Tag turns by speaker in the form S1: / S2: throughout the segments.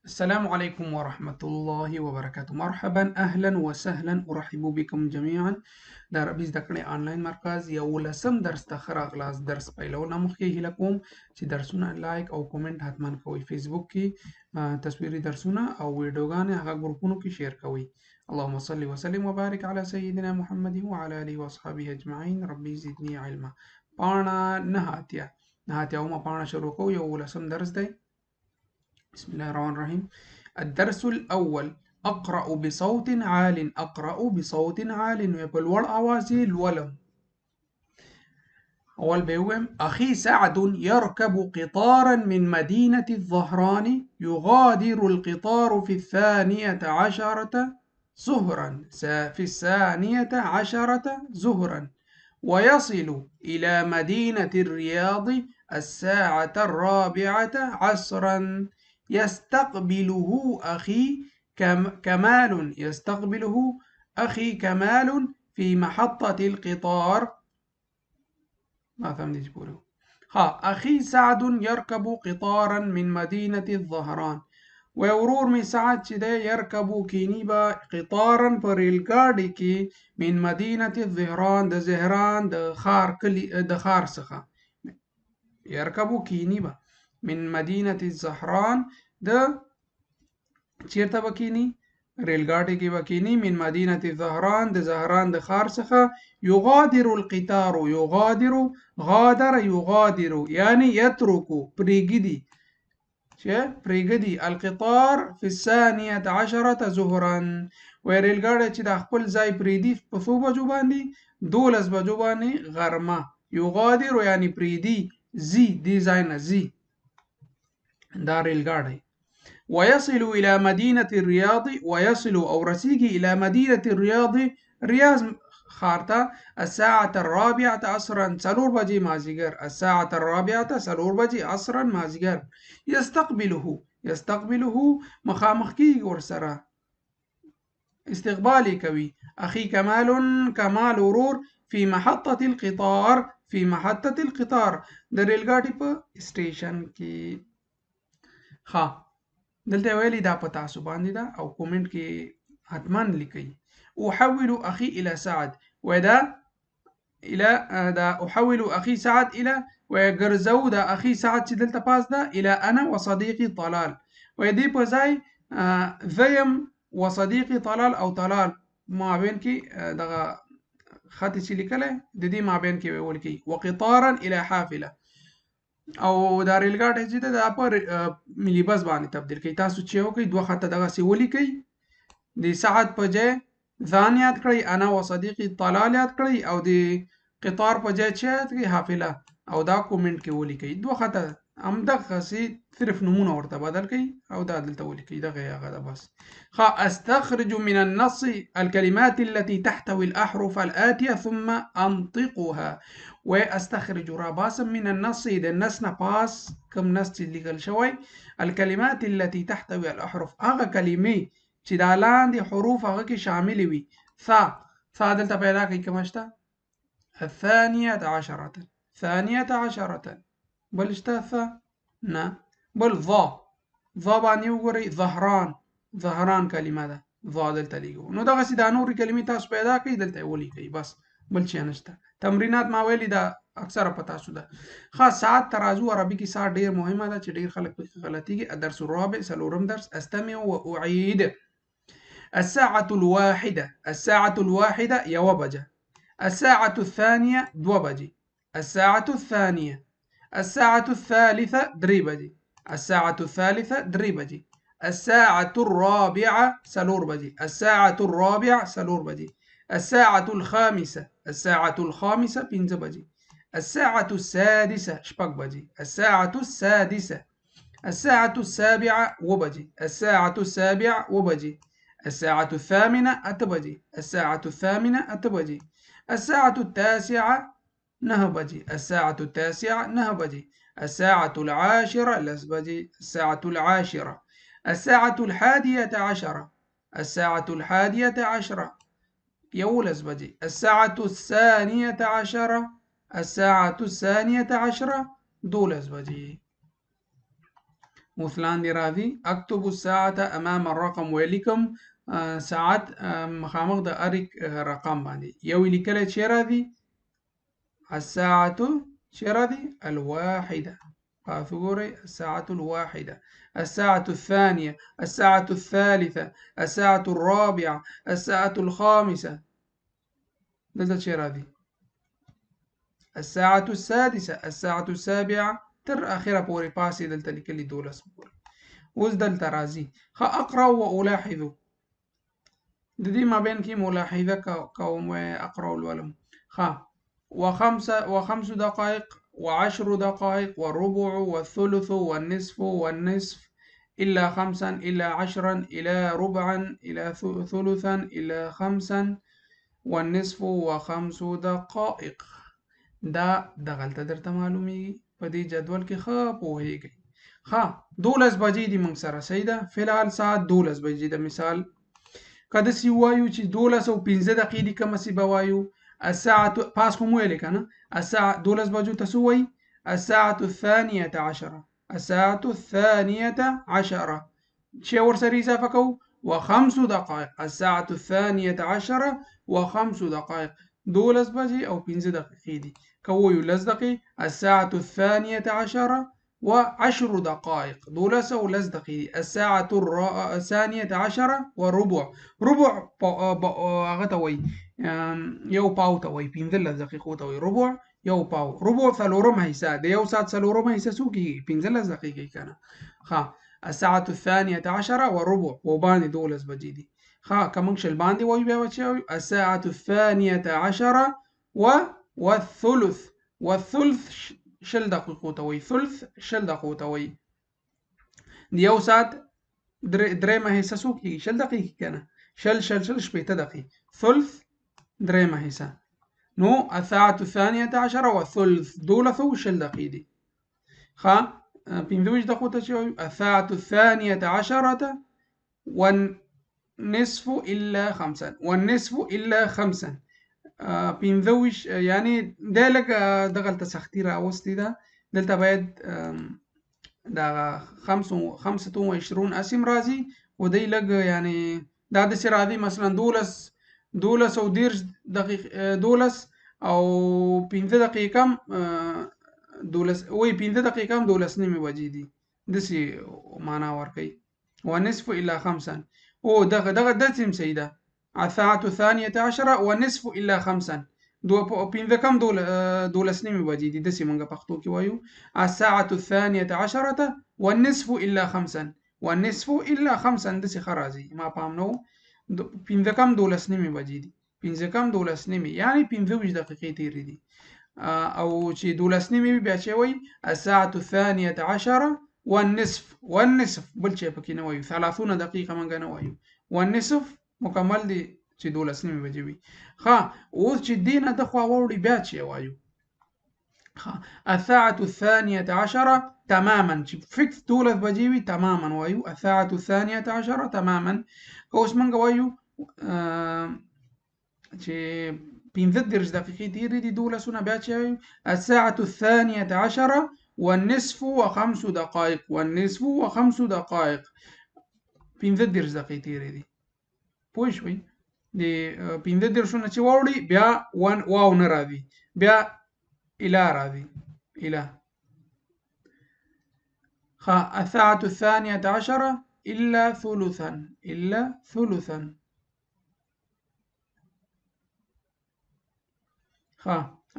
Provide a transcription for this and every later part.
S1: السلام عليكم ورحمة الله وبركاته. مرحبا أهلا وسهلا، أرحب بكم جميعا. د عربي زده کړې آنلاین مرکز 11 درس ته ښه راغلاست. درس پیلونه مخکې هیله کوم چې درسونه لایک او کومنټ حتما کوئ. فیسبوک کې تصویري درسونه او ویډیوګانې هغه ګروپونو کې شیر کوئ. اللهم صل وسلم وبارك على سيدنا محمد وعلى آله وأصحابه أجمعين. ربي زدني علما. پاڼه نهاتیاومه پاڼه شروع کوو. 11 درس دی. بسم الله الرحمن الرحيم. الدرس الأول: أقرأ بصوت عال. أقرأ بصوت عال وبالور أوازي الولم. أول بيوم: أخي سعد يركب قطارا من مدينة الظهران، يغادر القطار في 12 ظهرا ويصل إلى مدينة الرياض 4:04 عصرا. يستقبله أخي كمال في محطة القطار. ما فهمتش بقوله. أخي سعد يركب قطارا من مدينة الظهران. وورور می سعد چې دی يرکبو کینی با قطارا پر ریلګاډي کې من مدینه الظهران د زهران د خار څخه. يرکبو کینی با من مدینه الزهران د چیرته بکینی ریلګاډي کې بکینی من مدینه الزهران د زهران د خار څخه. يغادر القطار غادر يغادر یعنی يترك پریږدي القطار في 12 ظهرا. و ریلګاډي چې د خپل ځای پریږدي په څو بجو باندې 12 بجو باندې غرمه. يغادر یعنی پریږدي زی دی ځای نه زی دا ریلګاډي. ويصل إلى مدينة الرياض أو رسيجي إلى مدينة الرياض رياض خارتا 4:04 عصرا سلور بجي مازيگر 4:04 سلور بجي عصرا مازيگر. يستقبله مخامخ کی ورسره استقبالي کوي. أخي كمال ورور في محطة القطار د ریلګاډي په سټیشن کې. دلته ویلي دا په تاسو باندې ده او کومنټ کې حتما لیکئ. أحول أخي إلى سعد ودا أحول أخي سعد إلى وګرځو دا أخي سعد چې دلته پاس ده إلى أنا وصديقي طلال. ودې په ځای ذیم وصديقي طلال او طلال مابین کې دغه خط چې لیکلی د دې مابین کې ویل کی. وقطارا إلى حافله او دا ریلګاډي چې دا په ملي بس باندې تبدیل کوي. تاسو چې وکړئ دوه خطه دغه سی ولیکئ. د سعد په ځای ځان یاد کړئ، انا وصديقي طلال یاد کړئ او د قطار په ځای چې یاد کړئ حافله او دا کومنټ کې ولیکئ. دوه خطه همدغه سی صرف نمونه ورته بدل کړئ او دا دلته ولیکئ. دغه هغه ده بس. استخرج من النص الكلمات التي تحتوي الأحرف الآتية ثم أنطقها. واستخرج راباسم من النص د النص نه پاس کوم نص چې لیکل شوی الكلمات التي تحتوي الأحرف هغه کلمې چې د لاندې حروف هغه کې شامل وي. ثا دلته پیدا کوي کوم شته 12 بل شته ثا نه بل ظا باندې وګورئ. ظهران کلمه ده ظا دلته لیکو. نو دغسې دا نورې کلمې تاسو پیدا کړئ دلته ولیکئ بس بل شی نشته. تمرینات ما ویلي دا اکثره په تاسو ده. ساعت ترازو عربي کې ساعت ډیر مهمه ده چې ډیر خلک پکې غلطیږي. الدرس الرابع سلورم درس. استمع وأعيد. الساعة الواحدة یوه بجه. الساعة الثانية دوه بجې. الساعة الثانية. الساعة الثالثة درې بجې. الساعة الثالثة درې بجې. الساعة الرابعة سلور بجې. الساعة الرابعة سلور بجې. الساعة الخامسة پنځه بجې. الساعة السادسة شپږ بجې. الساعة السادسة. الساعة السابعة اووه بجې. الساعة السابعة اووه بجې. الساعة الثامنة اته بجې. الساعة الثامنة اته بجې. الساعة التاسعة نهه بجې. الساعة التاسعة نهه بجې. الساعة العاشرة لس بجې. الساعة العاشرة. الساعة الحادية عشرة. الساعة الحادية عشرة يولس بجې. الساعة الثانية عشرة. الساعة الثانية عشرة دولس بجې. اوس لاندې راځي اکتب الساعة امام الرقم ولیکم ساعت مخامخ د اریک رقم باندې یو لیکل چې راځي الساعة چې راځي الواحدة فاثوري الساعة الواحدة الساعة الثانية الساعة الثالثة الساعة الرابعة الساعة الخامسة دلتا چې راځي الساعة السادسة الساعة السابعة تر آخره پورې پاسې دلته لیکلي 12 پورې اوس دلته راځي اقرأ والاحظ د دې مابین کې ملاحظه کوم اقرأ ولولم وخمس دقائق وعشر دقائق والربع والثلث والنصف إلا خمسا إلا عشرا إلى ربعا إلى ثلثا إلى خمسا والنصف وخمس دقائق دا دغلطه درته معلومیږي په دې جدول کې پوهیږئ 12 بجې دي موږ سره صحیح ده فی الحال ساعت 12 بجې ده مثال کده سی وایو چې 12 او 15 دقیقې دي کوم سی بوایو الساعة پاس کوم ویل کنه الساعة 12 بجو تسوي الساعة الثانية عشرة الساعة الثانية عشرة شي ورسري اضافه کو وخمس دقائق الساعة الثانية عشرة وخمس دقائق 12 بجې او 15 دقیقې دي كويو لزدقي الساعة الثانية عشرة وعشر دقائق 12 ولزدقي الساعة الثانية عشرة وربع ربع غتوي یو پاو ته وای 15 دقیقو ته وای ربع یو پاو ربع څلورم حصہ د یو ساعت څلورم حصہ څو کیږي 15 دقیقې کنه الساعة الثانية عشرة وربع وباندې 12 بجې دي کوم شل باندې وای بیا وچوي الساعة الثانية عشرة والثلث شل دقیقو ته وای ثلث شل دقیقو ته وای د یو ساعت درېمه حصہ څو کیږي شل دقیقې کنه شل شپېته دقیقې ثلث درېمه حصہ نو الساعة الثانية عشرة والثلث 12 شل دقیقې دي 15 دقیقو ته چې الساعة الثانية عشرة والنصف إلا خمسا خمسا 15 يعني دا لږ دغلته سختي راوستې ده دلته باید دا 25 اسم راځي و دی لږ يعني دا داسې راځي مثلا 12 او 10 دقیقې 12 او 15 دقیقې کم 12 وای 15 دقیقې کم 12 نیمې بجې دي داسې معنا ورکوي ونصف إلا خمسا او دغه داسې صحیح ده الساعة الثانية عشرة ونصف إلا خمسا 15 کم 12 نیمې بجې دي داسې موږ پښتو کې وایو الساعة الثانية عشرة والنصف إلا خمسا والنصف إلا خمسا داسې ښه راځي ما پام نه و 15 کم 12 نیمې بجې دي 15 کم 12 نیمې یعنی 15 دقیقې تیرې دي او چې 12 نیمې بیا چې وایي الساعة الثانية عشرة والنصف بل چې پکې نه وایو 30 دقیقه موږ نه وایو والنصف مکمل دي چې 12 نیمې بجې وي اوس چې دې نه د خوا واوړي بیا چې وایو الساعة الثانية عشرة تماما فيكس 12 بجې وي تماما وایو الساعة الثانية عشرة تماما اوس موږ وایو چې 15 دقیقې تیرې دي 12 بیا چې وایو الساعة الثانية عشرة والنصف وخمس دقائق 15 دقیقې تیرې دي پوه شوي د 15 نه چې واوړي بیا واو نه راځي بیا إلى راځي إلى الساعة الثانية عشرة إلا ثلثا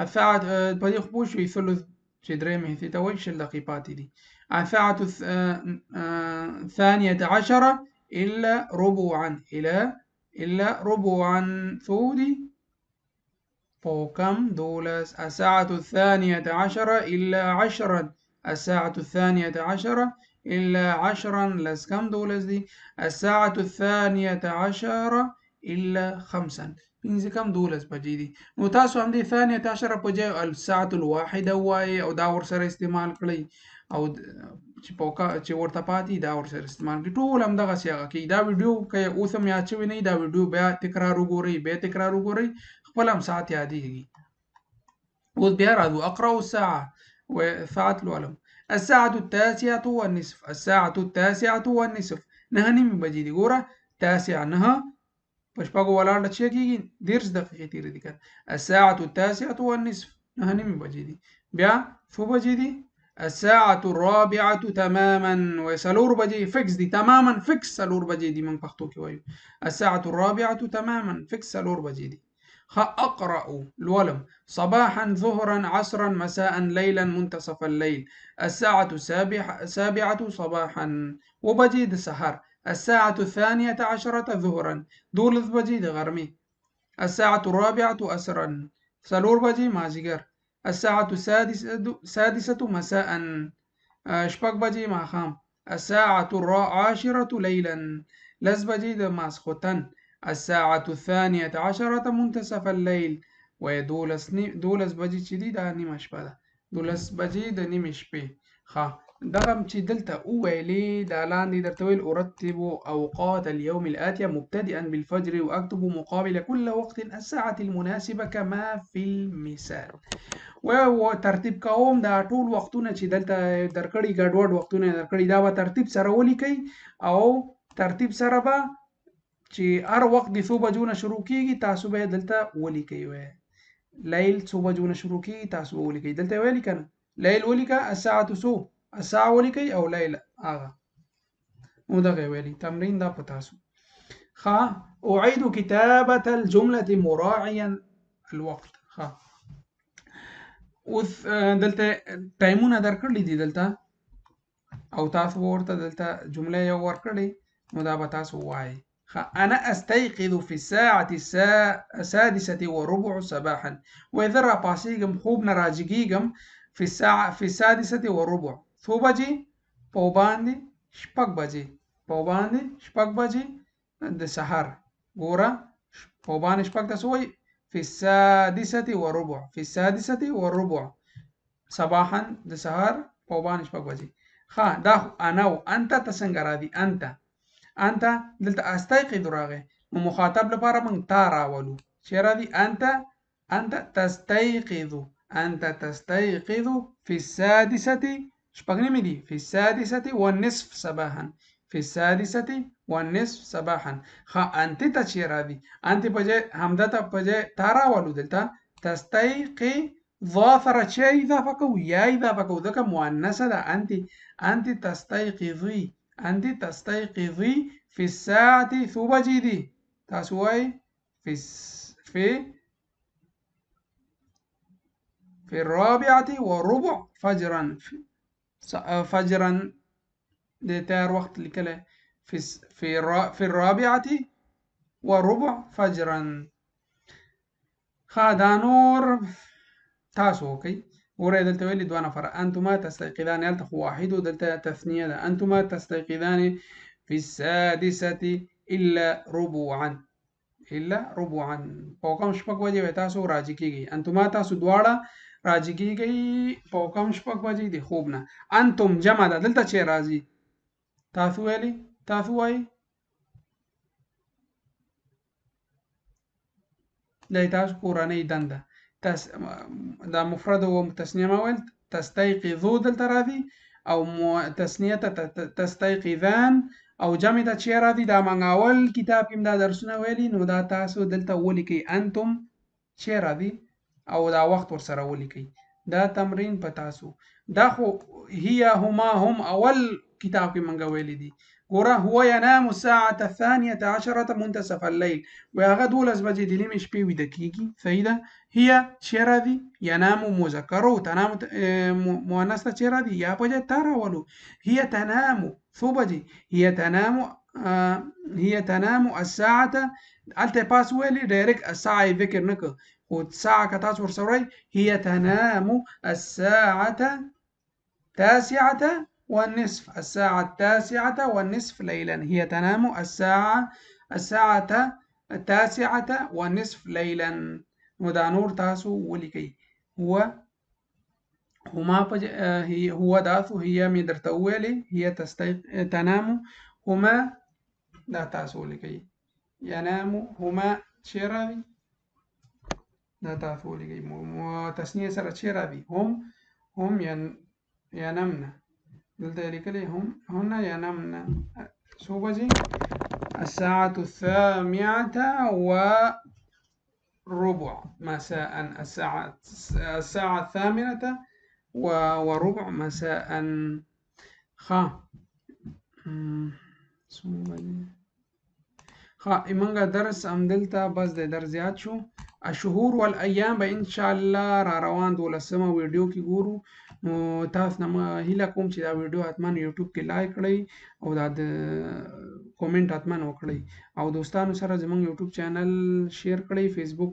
S1: الساعة په دې خو پوه شوي ثلث چې درېیمې حصې ته وایي 10 دقیقې پاتې دي الساعة الثانية عشرة إلا ربعا ثودي فوكم دولس الساعة الثانية عشرة إلا عشرا الساعة الثانية عشرة إلا عشرا لسكم دولس دي الساعة الثانية عشرة إلا خمسا پنځه کم 12 بجې دي نو تاسو هم د ثانیه عشره په ځای الساعة الواحده وایي او دا ورسره استعمال کړئ او چې ورته پاتې دا ورسره استعمال کړئ ټول همدغسې هغه کوي دا ویډیو که اوس هم یاد شوی نه دا ویډیو بیا تکرار وګورئ خپل هم ساعت یادېږي اوس بیا راځو اقرأ الساعة و ساعت لولم الساعة التاسعة والنصف، الساعة التاسعة والنصف. نهني من بجيدي غورا تاسع نها باش باقو ولا لا تشيكي ديرس دقيقة تيري دي كان. الساعة التاسعة والنصف نهني من بجيدي بيا ثو بجيدي الساعة الرابعة تماما وسلور بجي فيكس دي تماما فيكس سلور بجي دي من بختوكي ويو. الساعة الرابعة تماما فيكس سلور بجي دي. أقرأ الولم صباحا ظهرا عصرا مساء ليلا منتصف الليل. الساعة السابعة صباحا وبجيد سهر. الساعة الثانية عشرة ظهرا دولث بجيد غرمي. الساعة الرابعة أسرا سلور بجي مازيغر. الساعة السادسة مساء شبك بجي ماخام. الساعة العاشرة ليلا لز بجي ماسختن. الساعة الثانية عشرة منتصف الليل دولس بجي شديد نيمش بدا دولس بجي نيمش بي خا دغم چې دلته وویلې دا لاندې درته ویل أرتب أوقات اليوم الآتية مبتدئا بالفجر وأكتب مقابل كل وقت الساعة المناسبة كما في المثال. و ترتیب کوم دا ټول وختونه چې دلته درکړي ګډوډ وختونه درکړي دا به ترتیب سره ولیکئ او ترتیب سره به چې هر وخت د څو بجو نه شروع کیږي تاسو به دلته ولیکئ. لیل څو بجو نه شروع کیږي تاسو ولیکئ دلته ویلي کنه لیل ولیکه الساعة څو الساعة ولیکئ او لیل هغه نو دغه ویلي تمرین دا په تاسو. ښه أعيد كتابة الجملة مراعيا الوقت. ښه اوس دلته ټایمونه درکړي دي دلته او تاسو ورته دلته جمله یو ورکړئ نو دا به تاسو ووایئ. أنا أستيقظ في الساعة السادسة وربع صباحا وإذا راپاسېږم خوب نه راجګېږم في السادسة وربع څو بجې په باندې شپږ بجې په باندې شپږ بجې د سحر ګوره په باندې شپږ ته څه وایي في السادسة وربع في السادسة وربع صباحا د سحر په باندې شپږ بجې. ښه دا انا و انت ته څنګه راځي انت دلته استيقظ راغی نو مخاطب لپاره موږ تا راولو چې راځي انت تستيقظ في السادسة شپږ نیمې دي في السادسة والنصف صباحا في السادسة والنصف صباحا. ښه انت ته چې راځي انت په ځای همدا ته په ځای تا راولو دلته تستيقظ سره چې اضافه کوو یا اضافه کوو ځکه مؤنثه ده انت تستيقظي في الساعة څو بجې دي تاسو وایئ في الرابعة وربع فجرا فجرا د تیار وخت لیکلی في الرابعة وربع فجرا. ښه دا نور تاسو وکئ ګورئ دلته ویلي دوه نفره انتما تستيقظان هلته خو واحد و دلته تثنیه ده انتما تستيقظان في السادسة إلا ربعا په کم شپږ بجې به تاسو راجع کیږئ انتما تاسو دواړه راجع کیږئ په کم شپږ بجې د خوب نه. انتم جمع ده دلته چې راځي تاسو ویلي تاسو وایئ دا تاسو کورنۍ دنده دا مفرد و تثنیه ما ویل تستيقظو دلته راځي او تثنیه ته تستيقظان او جمع ته چې راځي دا موږ اول کتاب کې دا درسونه ویلي نو دا تاسو دلته ولیکئ انتم چې راځي او دا وخت ورسره ولیکئ. دا تمرین په تاسو دا خو هي هما هم اول کتاب کې موږ ویلي دي. ګوره هو ينام الساعة الثانية عشرة منتصف الليل و هغه 12 بجې د نیمې شپې ویده کیږي صحیح ده. هي چې راځي ينام مذکر او تنام مؤنث ته چې راځي یا په ځای تا راولو هي تنام څو بجې هي تنام الساعة هلته پاس ویلي ډایرکټ الساعة یې ذکر نه کړ خو ساعة که تاسو ورسره وایئ هي تنام الساعة التاسعة والنصف الساعة التاسعة والنصف ليلا هي تنام الساعة التاسعة والنصف ليلا نو دا نور تاسو ولیکئ. هما هو تاسو هي مې درته وویلې هي تنام هما دا تاسو ولیکئ ينام هما چې راځي دا تاسو ولیکئ تثنیه سره چې راځي هم ينمن دلته لیکلي هن ينمن څو بجې الساعة 8:03 مساء الساعة 8:03 مساء خا څو بجې ایمنګه درس همدلته بس د در زیات شو الشهور والایام به ان شاء الله را روان 12مه ویډیو کې ګورو نو تاسو نه هیله کوم چې دا ویډیو حتما یوټیوب کې لایک کړئ او دا د کومنټ حتما وکړئ او دوستانو سره زموږ یوټیوب چینل شیر کړئ فیسبوک